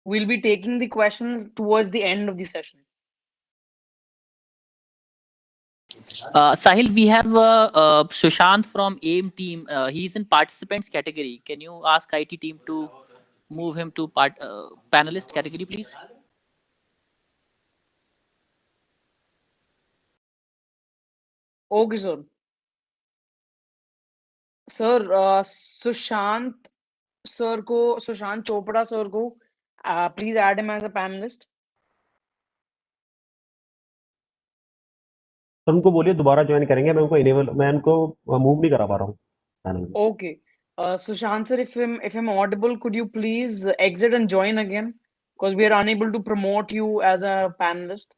We'll be taking the questions towards the end of the session. Sahil, we have Sushant from AIM team. He's in participants category. Can you ask IT team to move him to panelist category, please? Okay, sir. Sir, Sushant Chopra sir को, please add him as a panelist. तो उनको बोलिए दोबारा join करेंगे, मैं उनको move नहीं करा पा रहा हूँ पैनल में। Okay. Sushant sir, if I'm audible, could you please exit and join again? Because we are unable to promote you as a panelist.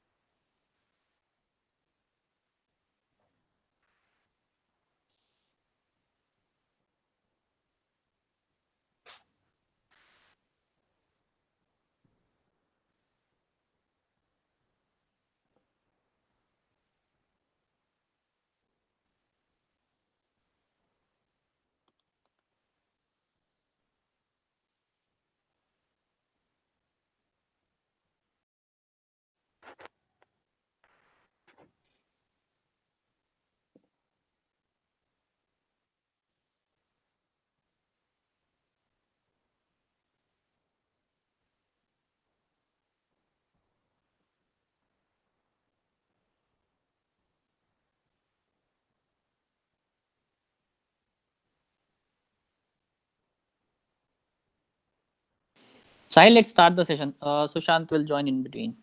Sahil, let's start the session. Sushant will join in between.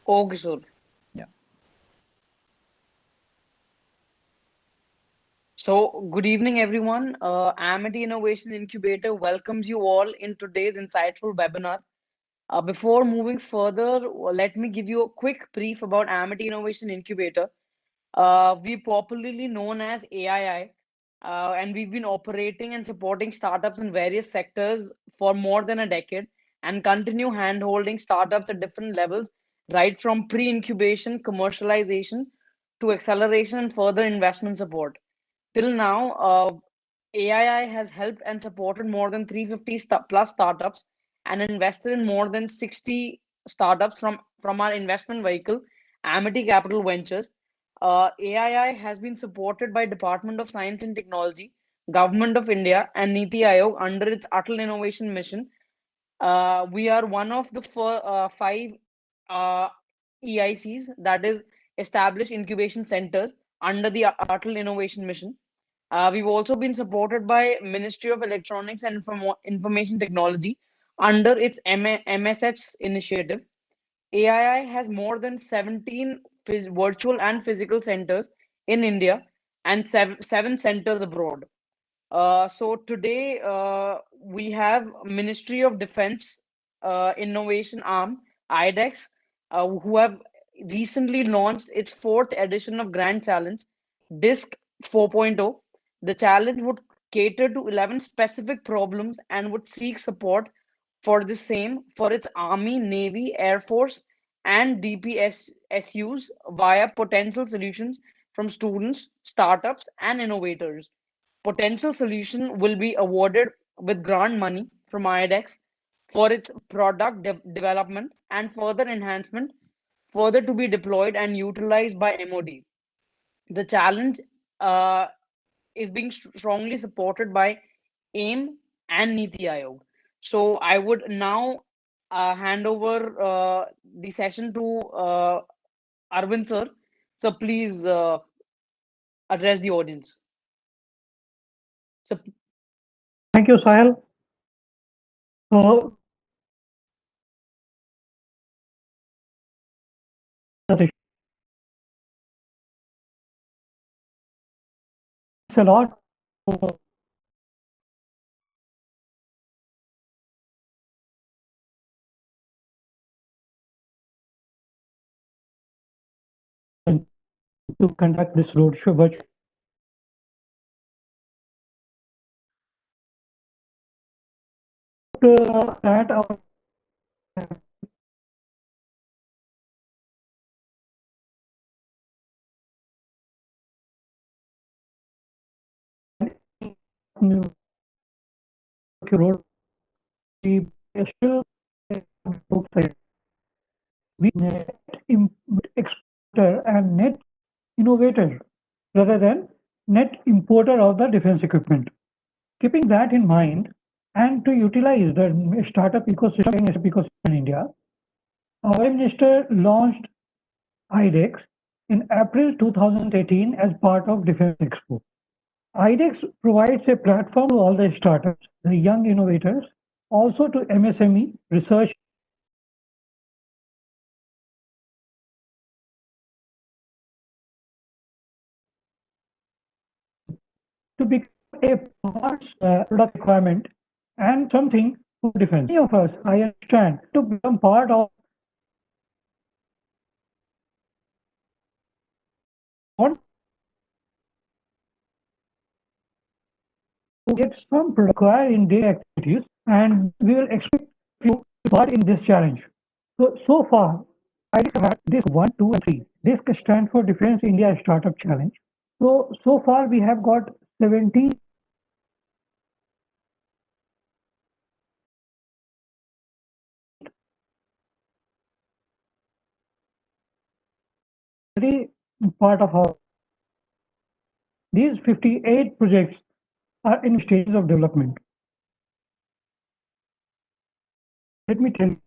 Okay, sir. Yeah. So, good evening, everyone. Amity Innovation Incubator welcomes you all in today's insightful webinar. Before moving further, let me give you a quick brief about Amity Innovation Incubator. We popularly known as AII, and we've been operating and supporting startups in various sectors for more than a decade and continue hand-holding startups at different levels, right from pre-incubation, commercialization, to acceleration and further investment support. Till now, AII has helped and supported more than 350 plus startups and invested in more than 60 startups from our investment vehicle, Amity Capital Ventures. AII has been supported by Department of Science and Technology, Government of India, and Niti Aayog under its Atal Innovation Mission. We are one of the five uh, EICs, that is established incubation centers under the Atal Innovation Mission. We've also been supported by Ministry of Electronics and Information Technology under its MSH initiative. AII has more than 17 virtual and physical centers in India and seven centers abroad. So today we have Ministry of Defense Innovation Arm, iDEX, who have recently launched its fourth edition of Grand Challenge, DISC 4.0. The challenge would cater to 11 specific problems and would seek support for the same for its Army, Navy, Air Force, and DPSUs via potential solutions from students, startups, and innovators. Potential solution will be awarded with grant money from iDEX for its product development and further enhancement, further to be deployed and utilized by MOD. The challenge uh, is being strongly supported by AIM and Niti Aayog. So I would now hand over the session to Arvind sir. So please address the audience. So Thank you, Sahil. So, it's a lot. To conduct this roadshow, but that our road, we still book side. We net exporter and net innovator rather than net importer of the defense equipment. Keeping that in mind, and to utilize the startup ecosystem in India, our Prime Minister launched iDEX in April 2018 as part of Defense Expo. iDEX provides a platform to all the startups, the young innovators, also to MSME research to become a product requirement and something for defense. Many of us, I understand, to become part of what to get some product required in daily activities, and we will expect you to part in this challenge. So far, I had this 1, 2, and 3. This stands for Defense India Startup Challenge. So far we have got 17 part of our. These 58 projects are in stages of development. Let me tell you.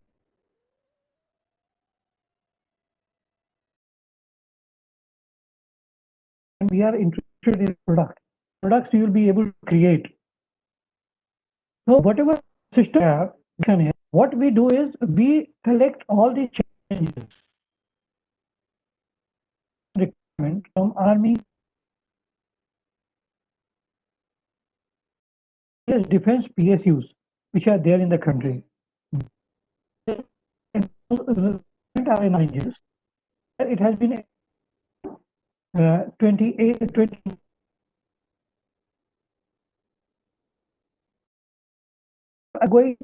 We are interested in products you will be able to create. So whatever system have, what we do is we collect all the changes requirement from army, defense PSUs which are there in the country. And are in ranges. It has been 20. Going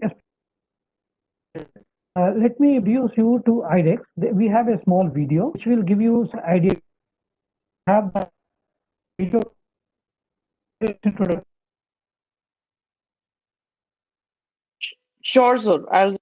let me introduce you to iDEX. We have a small video which will give you some idea. Have the video introduction. Sure, sir. I'll.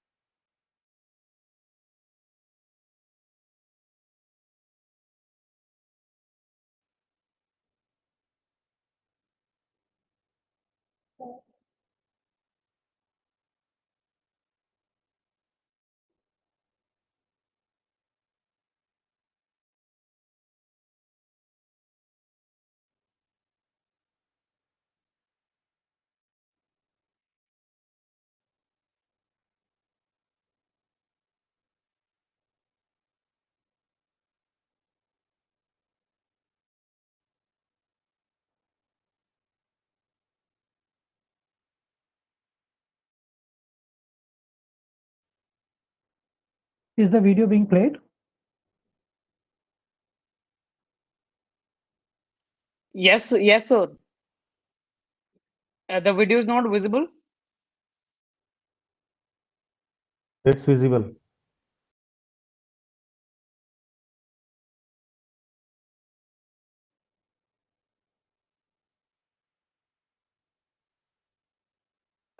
Is the video being played? Yes, yes, sir. The video is not visible. It's visible.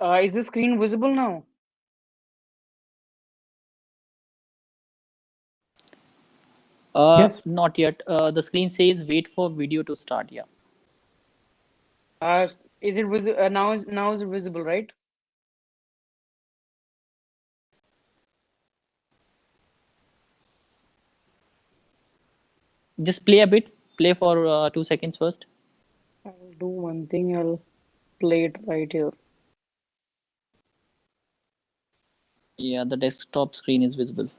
Is the screen visible now? Yes. Not yet. The screen says wait for video to start. Yeah. Uh, is it visible now? Now is it visible, right? Just play a bit. Play for 2 seconds first. I'll do one thing. I'll play it right here. Yeah, the desktop screen is visible.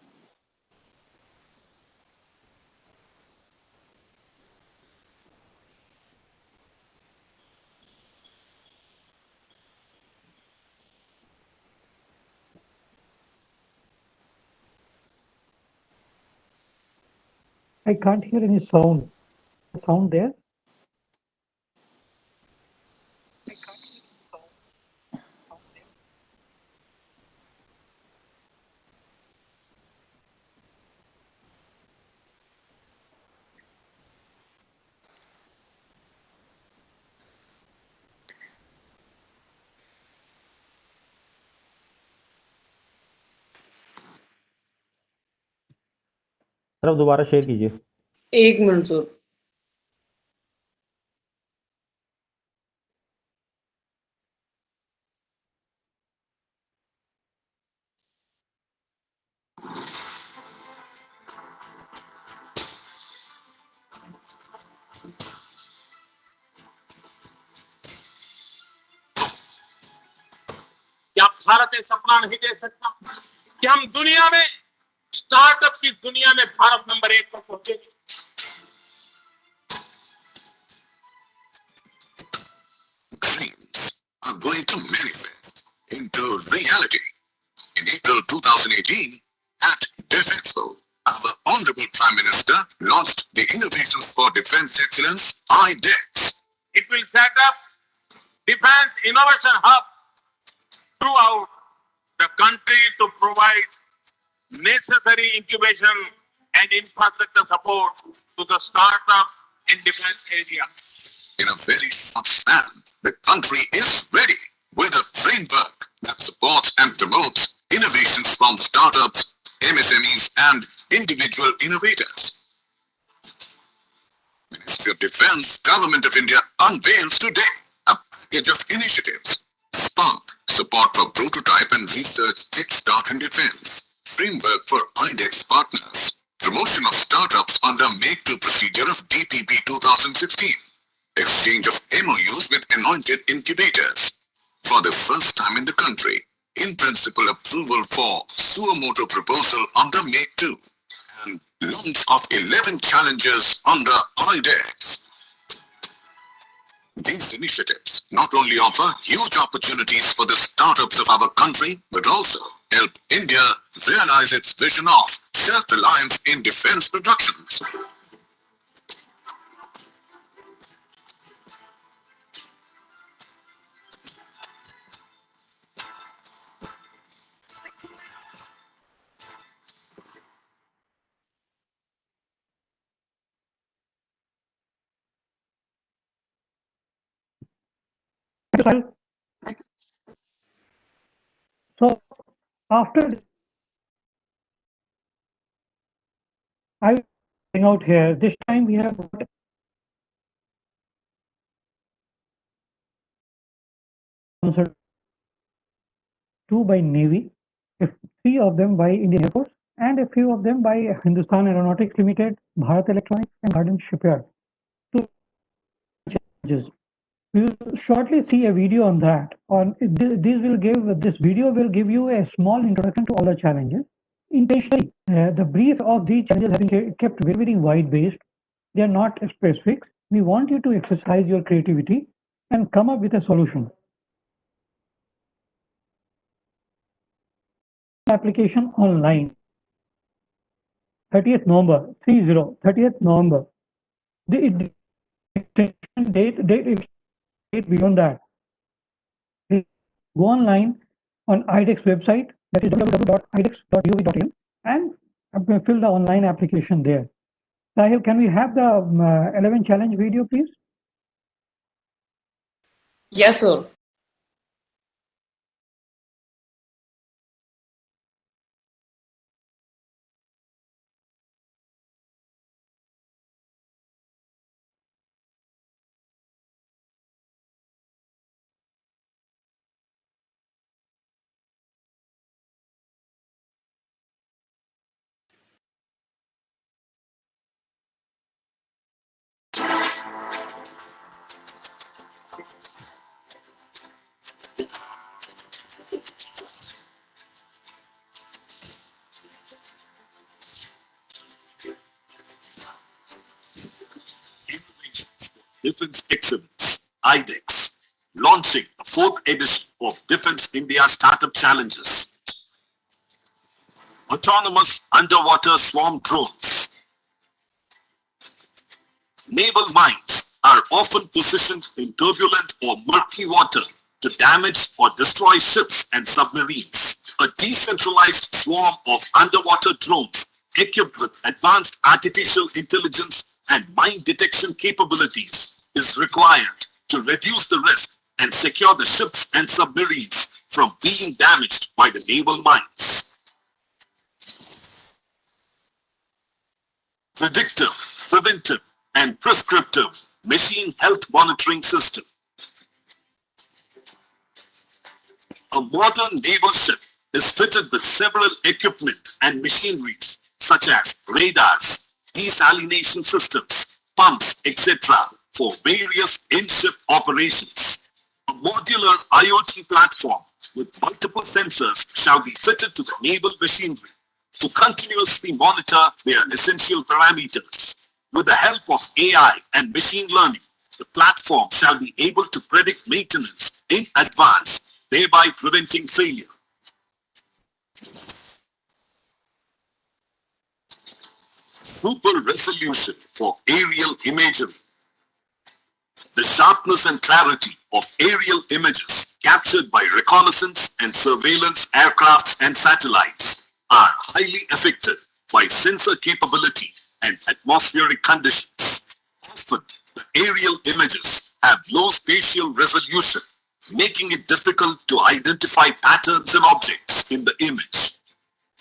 I can't hear any sound. Sound there? Sir अब दोबारा share कीजिए। 1 minute sir. क्या भारत ये सपना नहीं दे सकता कि हम दुनिया में स्टार्टअप की दुनिया में भारत नंबर 1 पर पहुंचेंगे? Dreams are going to manifest into reality. In April 2018, at DEF Expo, our Honorable Prime Minister launched the Innovation for Defense Excellence, iDEX. It will set up Defense Innovation Hub throughout the country to provide necessary incubation and infrastructure support to the startup in defense area. In a very short span, the country is ready with a framework that supports and promotes innovations from startups, MSMEs, and individual innovators. Ministry of Defense, Government of India unveils today a package of initiatives. Spark, support for prototype and research kickstart in defense. Framework for iDEX partners. Promotion of startups under Make-to procedure of DPP 2016. Exchange of MOUs with anointed incubators. For the first time in the country, in principle approval for Suo-moto proposal under Make-to. And launch of 11 challenges under iDEX. These initiatives not only offer huge opportunities for the startups of our country, but also help India realize its vision of self-reliance in defense production. So after I will bring out here, this time we have answered 2 by Navy, 3 of them by Indian Air Force, and a few of them by Hindustan Aeronautics Limited, Bharat Electronics, and Garden Shipyard. 2 challenges. We will shortly see a video on that. This video will give you a small introduction to all the challenges. Intentionally, the brief of these challenges have been kept very, very wide-based. They are not specific. We want you to exercise your creativity and come up with a solution. Application online. 30th November, 30th November. The date beyond that. Go online on iDEX website, that is www.idex.gov.in, and fill the online application there. Sahil, can we have the 11 challenge video, please? Yes, sir. Defense Excellence, iDEX, launching the 4th edition of Defense India Startup Challenges. Autonomous underwater swarm drones. Naval mines are often positioned in turbulent or murky water to damage or destroy ships and submarines. A decentralized swarm of underwater drones equipped with advanced artificial intelligence and mine detection capabilities is required to reduce the risk and secure the ships and submarines from being damaged by the naval mines. predictive, preventive, and prescriptive machine health monitoring system. A modern naval ship is fitted with several equipment and machineries such as radars, desalination systems, pumps, etc. for various in-ship operations. A modular IoT platform with multiple sensors shall be fitted to the naval machinery to continuously monitor their essential parameters. With the help of AI and machine learning, the platform shall be able to predict maintenance in advance, thereby preventing failure. Super resolution for aerial imagery. The sharpness and clarity of aerial images captured by reconnaissance and surveillance aircrafts and satellites are highly affected by sensor capability and atmospheric conditions. Often, the aerial images have low spatial resolution, making it difficult to identify patterns and objects in the image.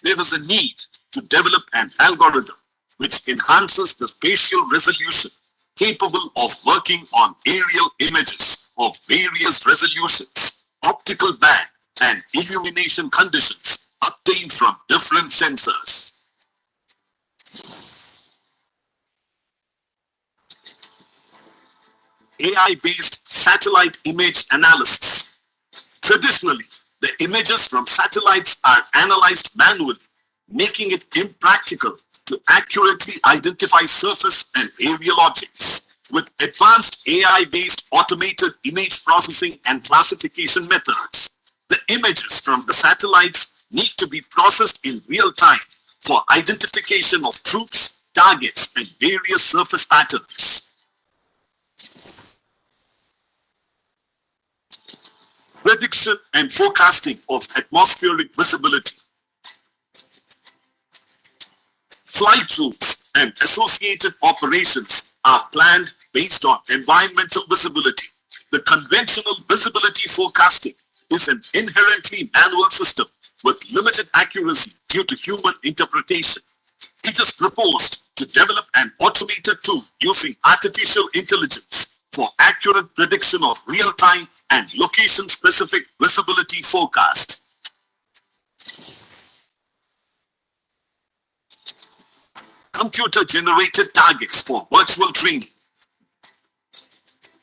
There is a need to develop an algorithm which enhances the spatial resolution capable of working on aerial images of various resolutions, optical band, and illumination conditions obtained from different sensors. AI-based satellite image analysis. Traditionally, the images from satellites are analyzed manually, making it impractical to accurately identify surface and aerial objects. With advanced AI-based automated image processing and classification methods, the images from the satellites need to be processed in real time for identification of troops, targets, and various surface patterns. Prediction and forecasting of atmospheric visibility. Flight routes and associated operations are planned based on environmental visibility. The conventional visibility forecasting is an inherently manual system with limited accuracy due to human interpretation. It is proposed to develop an automated tool using artificial intelligence for accurate prediction of real-time and location-specific visibility forecast. Computer-generated targets for virtual training.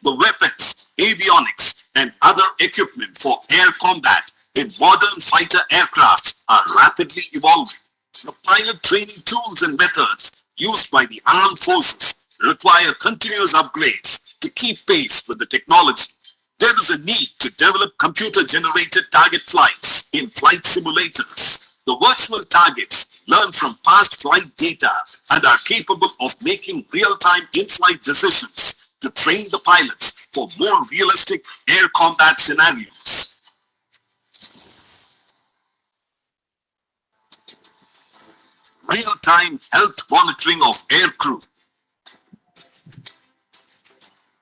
The weapons, avionics, and other equipment for air combat in modern fighter aircraft are rapidly evolving. The pilot training tools and methods used by the armed forces require continuous upgrades to keep pace with the technology. There is a need to develop computer-generated target flights in flight simulators. The virtual targets learn from past flight data and are capable of making real-time in-flight decisions to train the pilots for more realistic air combat scenarios. Real-time health monitoring of air crew.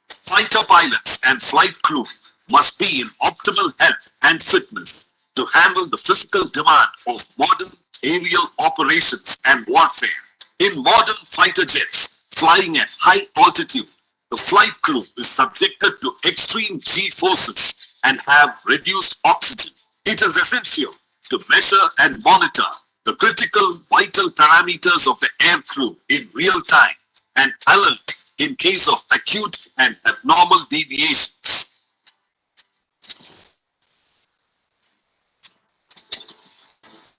Fighter pilots and flight crew must be in optimal health and fitness to handle the physical demand of modern aerial operations and warfare. In modern fighter jets flying at high altitude, the flight crew is subjected to extreme G-forces and have reduced oxygen. It is essential to measure and monitor the critical vital parameters of the air crew in real time and alert in case of acute and abnormal deviations.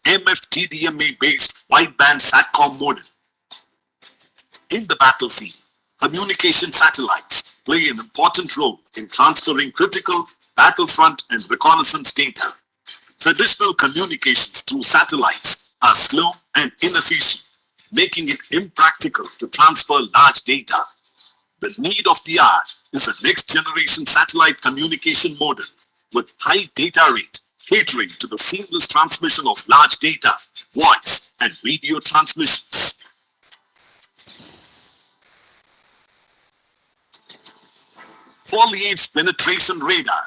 MFTDMA-based wideband SATCOM modem. In the battlefield, communication satellites play an important role in transferring critical battlefront and reconnaissance data. Traditional communications through satellites are slow and inefficient, making it impractical to transfer large data. The need of the hour is a next-generation satellite communication modem with high data rate, catering to the seamless transmission of large data, voice, and video transmissions. Foliage penetration radar.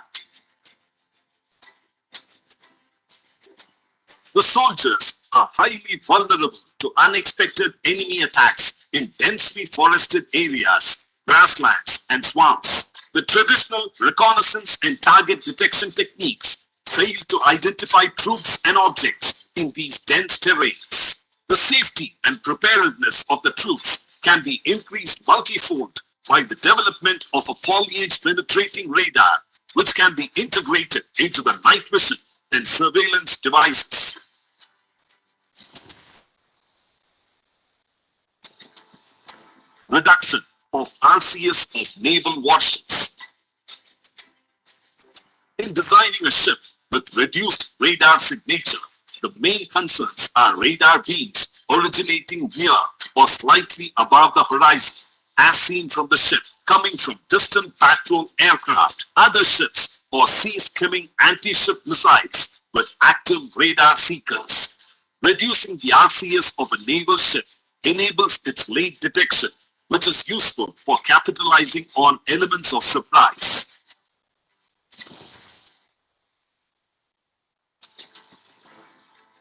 The soldiers are highly vulnerable to unexpected enemy attacks in densely forested areas, grasslands, and swamps. The traditional reconnaissance and target detection techniques fail to identify troops and objects in these dense terrains. The safety and preparedness of the troops can be increased multifold by the development of a foliage-penetrating radar, which can be integrated into the night vision and surveillance devices. Reduction of RCS of naval warships. In designing a ship with reduced radar signature, the main concerns are radar beams originating near or slightly above the horizon, as seen from the ship, coming from distant patrol aircraft, other ships, or sea-skimming anti-ship missiles with active radar seekers. Reducing the RCS of a naval ship enables its late detection, which is useful for capitalizing on elements of surprise.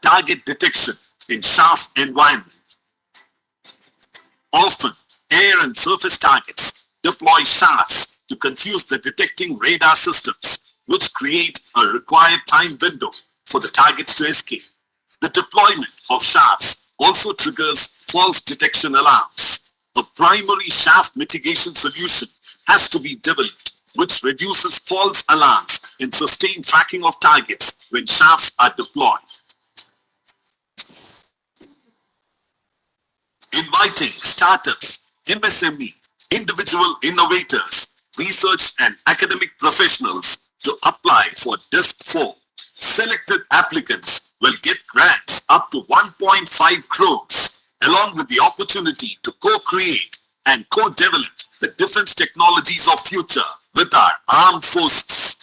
Target detection in chaff environment. Often, air and surface targets deploy shafts to confuse the detecting radar systems, which create a required time window for the targets to escape. The deployment of shafts also triggers false detection alarms. A primary shaft mitigation solution has to be developed, which reduces false alarms and sustained tracking of targets when shafts are deployed. Inviting startups, MSME, individual innovators, research and academic professionals to apply for DISC 4. Selected applicants will get grants up to 1.5 crores, along with the opportunity to co-create and co-develop the defense technologies of future with our armed forces.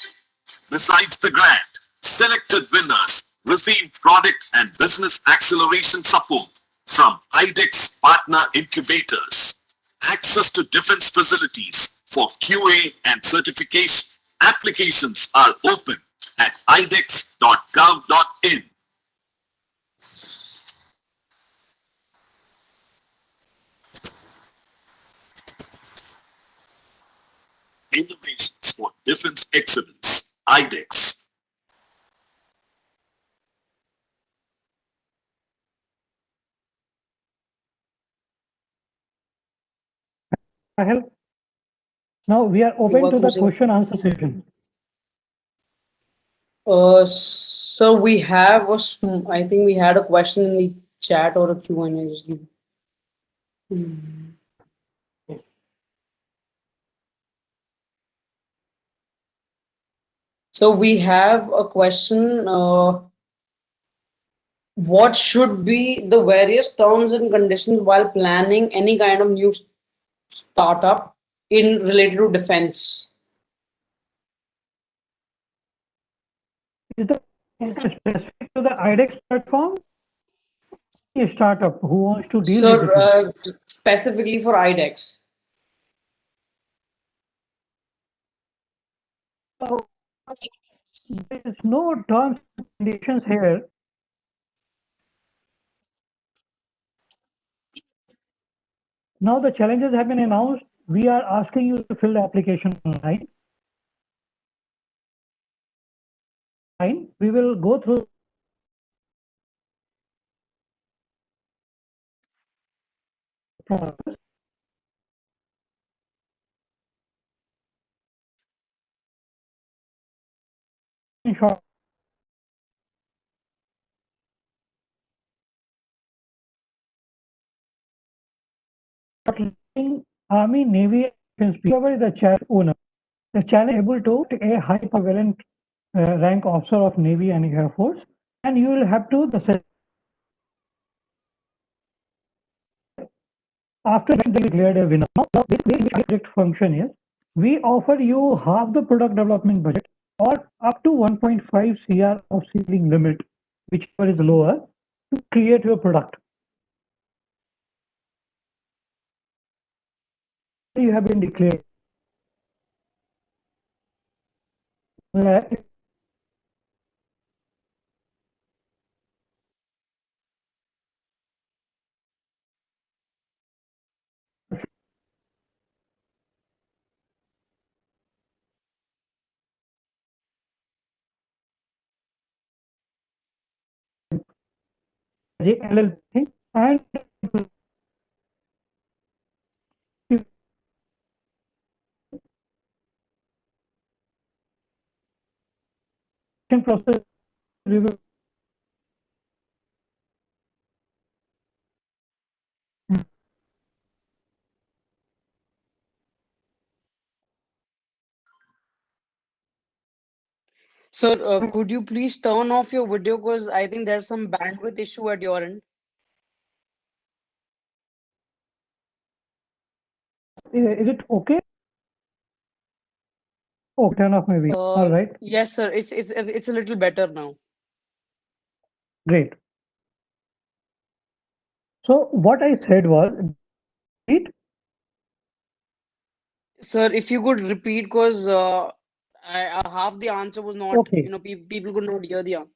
Besides the grant, selected winners receive product and business acceleration support from iDEX partner incubators, access to defense facilities for QA and certification. Applications are open at idex.gov.in. Innovations for Defense Excellence, iDEX. Sahil, now we are open to the question answer session. So we have I think we had a question in the chat or a Q&A. Just give- So we have a question. What should be the various terms and conditions while planning any kind of new startup in related to defense? Is the specific to the iDEX platform? A startup who wants to deal with it. Specifically for iDEX. So, there is no terms and conditions here. Now the challenges have been announced. We are asking you to fill the application online. We will go through the process. In short, Army, Navy, Defense, whoever is the challenge owner. The challenge able to take a high prevalent rank officer of Navy and Air Force, and you will have to after that you declared a winner. Now, basically, which project function is we offer you half the product development budget or up to 1.5 CR of ceiling limit, whichever is lower, to create your product. You have been declared. the LLP and process review. Sir, could you please turn off your video because I think there's some bandwidth issue at your end. Is it okay? Oh, turn off my video. All right, Yes, sir. It's a little better now. great. So what I said was, it Sir, if you could repeat, because half the answer was not, okay. People could not hear the answer.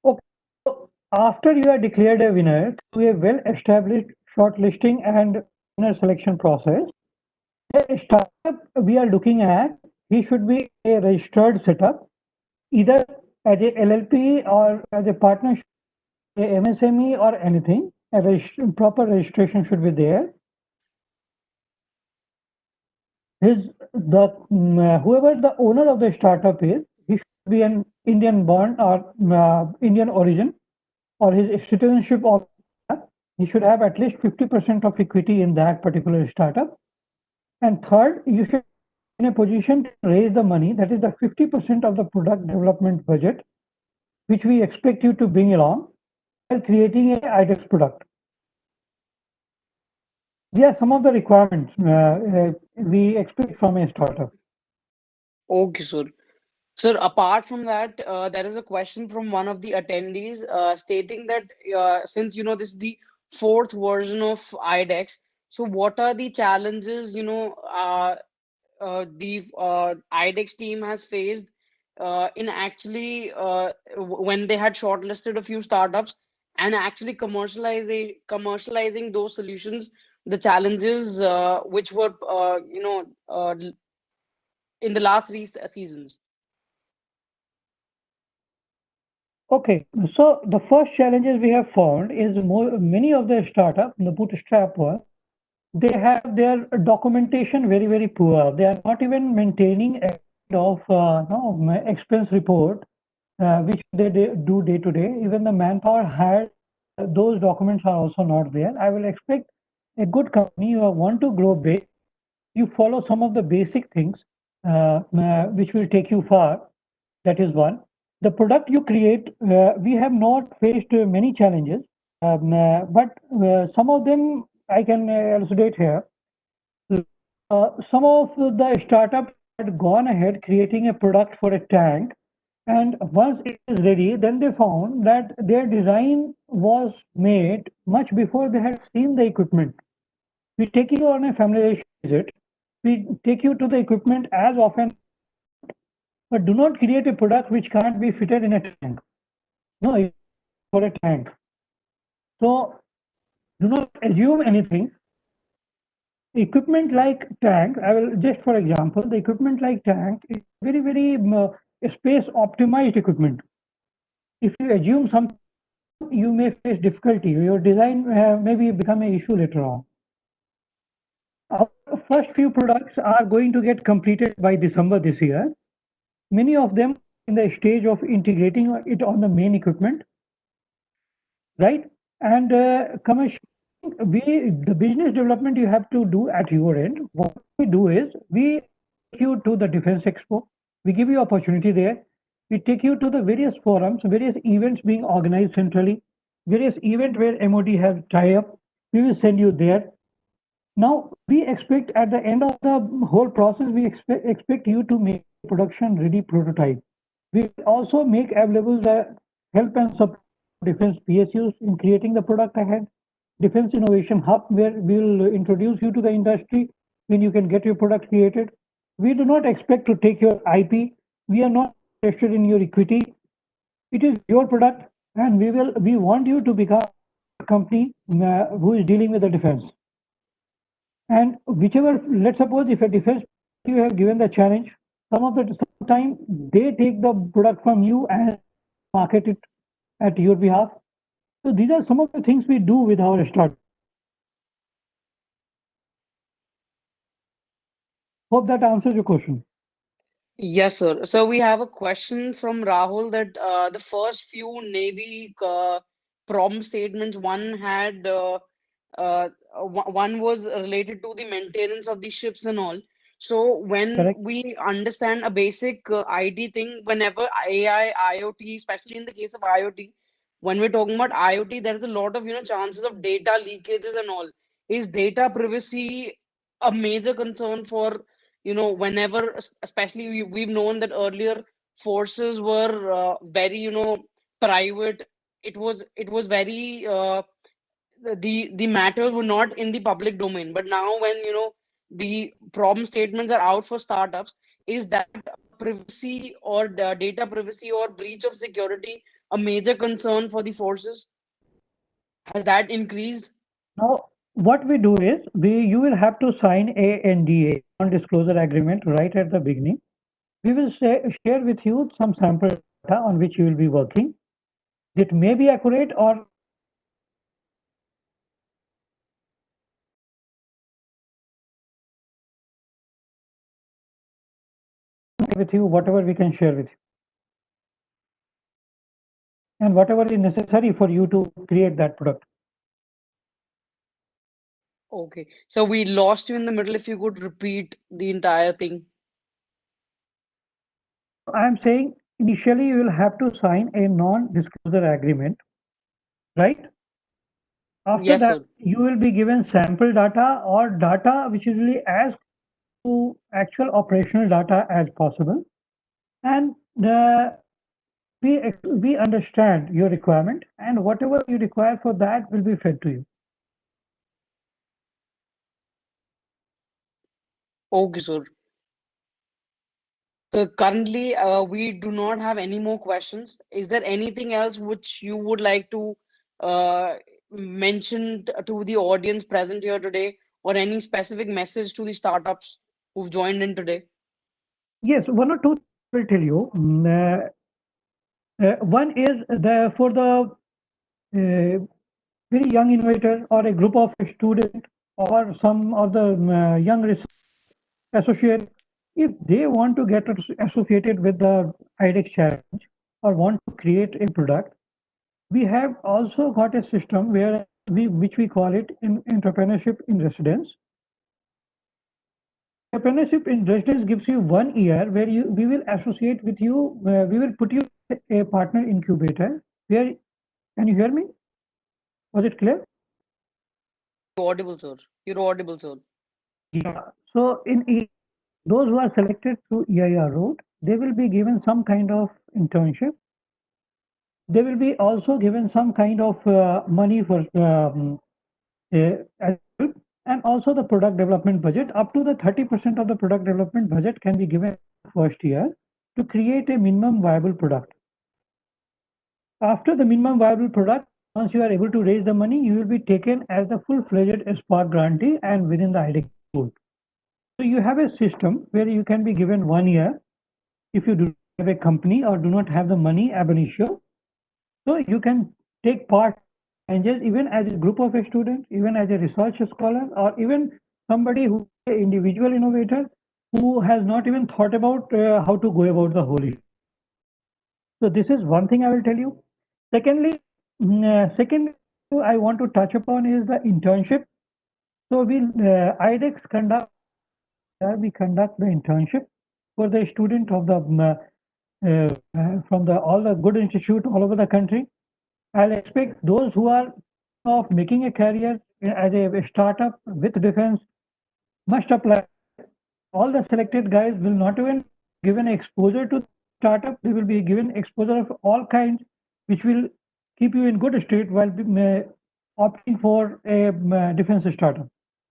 Okay. So after you are declared a winner through a well-established shortlisting and winner selection process, the startup we are looking at, he should be a registered setup, either as a LLP or as a partnership, a MSME or anything. A proper registration should be there. Whoever the owner of the startup is, he should be an Indian born or Indian origin, or his citizenship of that. He should have at least 50% of equity in that particular startup. And third, you should be in a position to raise the money, that is the 50% of the product development budget, which we expect you to bring along while creating a iDEX product. These are some of the requirements we expect from a startup. Okay, sir. Sir, apart from that, there is a question from one of the attendees stating that since this is the fourth version of iDEX, so what are the challenges the iDEX team has faced in actually when they had shortlisted a few startups and actually commercializing those solutions, the challenges which were in the last three seasons. Okay, so the first challenges we have found is many of the startup, the bootstrap one, they have their documentation very poor. They are not even maintaining a kind of expense report which they do day to day. Even the manpower hired, those documents are also not there. I will expect a good company who want to grow big, you follow some of the basic things which will take you far. That is one. The product you create, we have not faced many challenges, but some of them I can elucidate here. Some of the startups had gone ahead creating a product for a tank, and once it is ready, then they found that their design was made much before they had seen the equipment. We take you on a familiarization visit. We take you to the equipment as often, but do not create a product which can't be fitted in a tank. No, it's for a tank. So do not assume anything. Equipment like tank, I will just for example, the equipment like tank is very space optimized equipment. If you assume something, you may face difficulty. Your design maybe become an issue later on. Our first few products are going to get completed by December this year. Many of them in the stage of integrating it on the main equipment, right? And commercial, the business development you have to do at your end. What we do is we take you to the Defense Expo. We give you opportunity there. We take you to the various forums, various events being organized centrally, various events where MOD has tie up. We will send you there. Now we expect at the end of the whole process, we expect you to make a production ready prototype. We also make available the help and support defense PSUs in creating the product ahead. Defense Innovation Hub, where we will introduce you to the industry when you can get your product created. We do not expect to take your IP. We are not interested in your equity. It is your product, and we want you to become a company who is dealing with the defense. And whichever, let's suppose if a defense you have given the challenge, some time they take the product from you and market it at your behalf. So these are some of the things we do with our startup. Hope that answers your question. Yes, sir. So we have a question from Rahul that the first few Navy problem statements, one was related to the maintenance of the ships and all. So when Correct. we understand a basic IT thing, whenever AI, IoT, especially in the case of IoT, when we're talking about IoT, there is a lot of chances of data leakages and all. Is data privacy a major concern for whenever, especially we've known that earlier forces were very private. It was very the matters were not in the public domain, but now when the problem statements are out for startups, is that privacy or data privacy or breach of security a major concern for the forces? Has that increased? Now, what we do is you will have to sign a NDA, non-disclosure agreement, right at the beginning. We will share with you some sample data on which you will be working. It may be accurate or with you whatever we can share with you, and whatever is necessary for you to create that product. Okay, so we lost you in the middle. If you could repeat the entire thing. I am saying initially you will have to sign a non-disclosure agreement, right? After Yes, that, sir. you will be given sample data or data which is really as to actual operational data as possible, and we understand your requirement, and whatever you require for that will be fed to you. Okay, sir. So currently, we do not have any more questions. Is there anything else which you would like to mention to the audience present here today, or any specific message to the startups who've joined in today? Yes, one or two I will tell you. One is for the very young innovator or a group of students or some of the young research associate, if they want to get associated with the iDEX challenge or want to create a product, we have also got a system where which we call it in entrepreneurship in residence. Entrepreneurship in residence gives you 1 year where we will associate with you. We will put you a partner incubator. Where can you hear me? Was it clear? You're audible, sir. You're audible, sir. Yeah. So those who are selected through EIR route, they will be given some kind of internship. They will be also given some kind of money for and also the product development budget. Up to the 30% of the product development budget can be given first year to create a minimum viable product. After the minimum viable product, once you are able to raise the money, you will be taken as a full-fledged Spark grantee and within the iDEX pool. So you have a system where you can be given 1 year if you do not have a company or do not have the money ab initio. So you can take part and just even as a group of a student, even as a research scholar, or even somebody who is an individual innovator who has not even thought about how to go about the whole issue. So this is one thing I will tell you. Secondly, second I want to touch upon is the internship. So iDEX we conduct the internship for the student of the from the all the good institute all over the country. I'll expect those who are of making a career as a startup with defense must apply. All the selected guys will not even given exposure to startup. They will be given exposure of all kinds, which will keep you in good state while opting for a defense startup.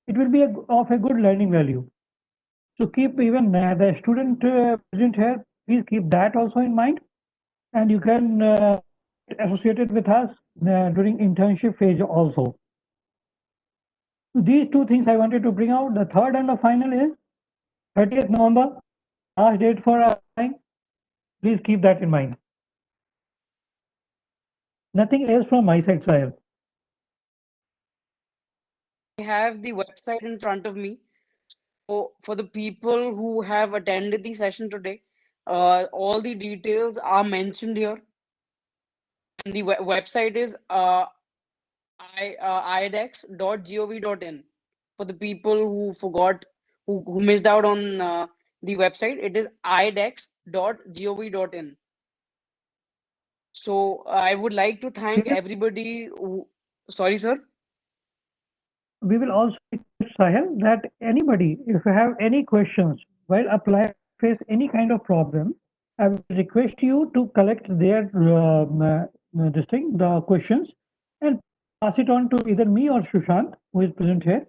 It will be of a good learning value. So keep even the student present here, please keep that also in mind, and you can associate it with us during internship phase also. So these two things I wanted to bring out. The third and the final is 30th November, last date for applying. Please keep that in mind. Nothing else from my side, Sahil. I have the website in front of me. So for the people who have attended the session today, all the details are mentioned here. And the website is iDEX.gov.in. For the people who forgot, who missed out on the website, it is iDEX.gov.in. So I would like to thank everybody who, sorry, sir. We will also request, Sahil, that anybody, if you have any questions while applying, face any kind of problem, I will request you to collect their the questions, and pass it on to either me or Sushant, who is present here.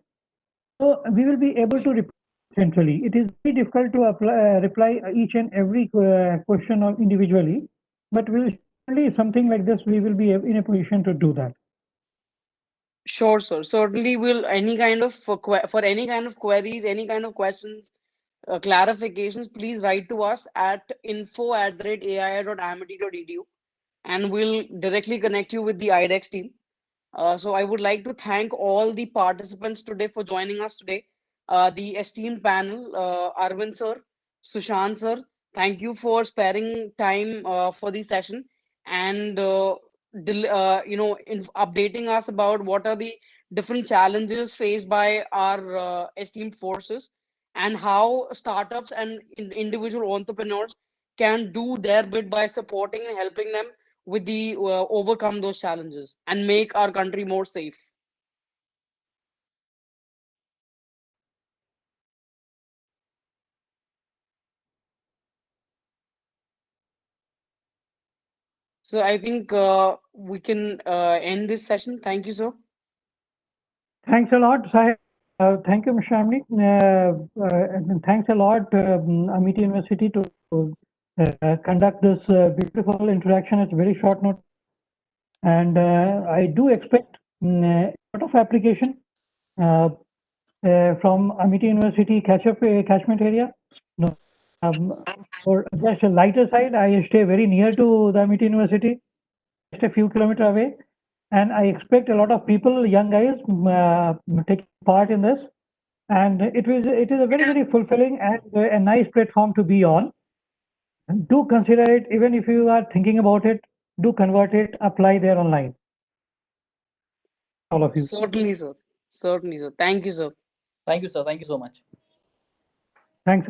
So we will be able to reply centrally. It is very difficult to reply each and every question or individually, but will surely something like this we will be in a position to do that. Sure, sir. Certainly, will any kind of for any kind of queries, any kind of questions, clarifications, please write to us at info@ai.amity.edu, and we'll directly connect you with the iDEX team. So I would like to thank all the participants today for joining us today. The esteemed panel, Arvind sir, Sushant sir, thank you for sparing time for the session and updating us about what are the different challenges faced by our esteemed forces and how startups and individual entrepreneurs can do their bit by supporting and helping them with the overcome those challenges and make our country more safe. So I think we can end this session. Thank you, sir. Thanks a lot, Sahib. Thank you, Mr. Amity. And thanks a lot, Amity University, to conduct this beautiful interaction at very short notice. And I do expect a lot of application from Amity University catchment area. No, for just a lighter side, I stay very near to the Amity University, just a few kilometers away. And I expect a lot of people, young guys, taking part in this. And it is a very fulfilling and a nice platform to be on. And do consider it, even if you are thinking about it, do convert it, apply there online. All of you. Certainly, sir. Certainly, sir. Thank you, sir. Thank you, sir. Thank you so much. Thanks.